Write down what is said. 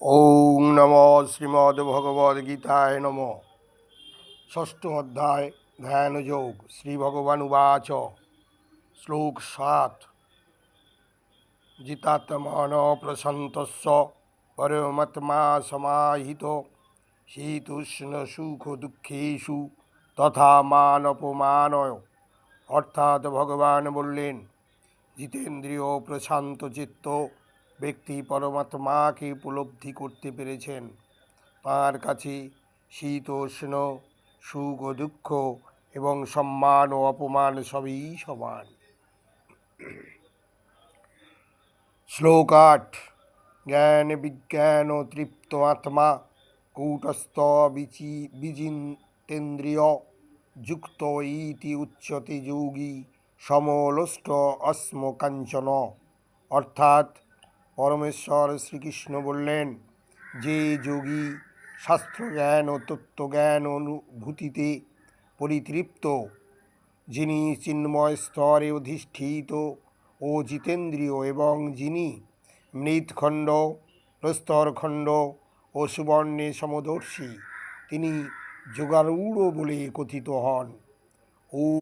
ওং নমো শ্রীমদ্ভগবদ্গীতায় নমঃ। ষষ্ঠ অধ্যায় ধ্যানযোগ। শ্রীভগবান উবাচ। শ্লোক ৭। জিতাত্মন প্রশান্তস্য পরমাত্মা সমাহিত শীতোষ্ণ সুখ দুঃখেষু তথা মান অপমানয়। অর্থাৎ ভগবান বললেন, জিতেন্দ্রিয় প্রশান্ত চিত্ত ব্যক্তি পরমাত্মাকে উপলব্ধি করতে পেরেছেন। তাঁর কাছে শীতোষ্ণ, সুখ ও দুঃখ এবং সম্মান ও অপমান সবই সমান। শ্লোক ৮। জ্ঞান বিজ্ঞান তৃপ্ত আত্মা কূটস্থ বিজিতেন্দ্রিয় যুক্ত ইতি উচ্যতে যোগী সমলোষ্ট অস্ম কাঞ্চন। অর্থাৎ পরমেশ্বর শ্রীকৃষ্ণ বললেন, যে যোগী শাস্ত্রজ্ঞান ও তত্ত্বজ্ঞান অনুভূতিতে পরিতৃপ্ত, যিনি চিন্ময় স্তরে অধিষ্ঠিত ও জিতেন্দ্রিয় এবং যিনি মৃৎখণ্ড, প্রস্তরখণ্ড ও সুবর্ণে সমদর্শী, তিনি যোগারূঢ় বলে কথিত হন।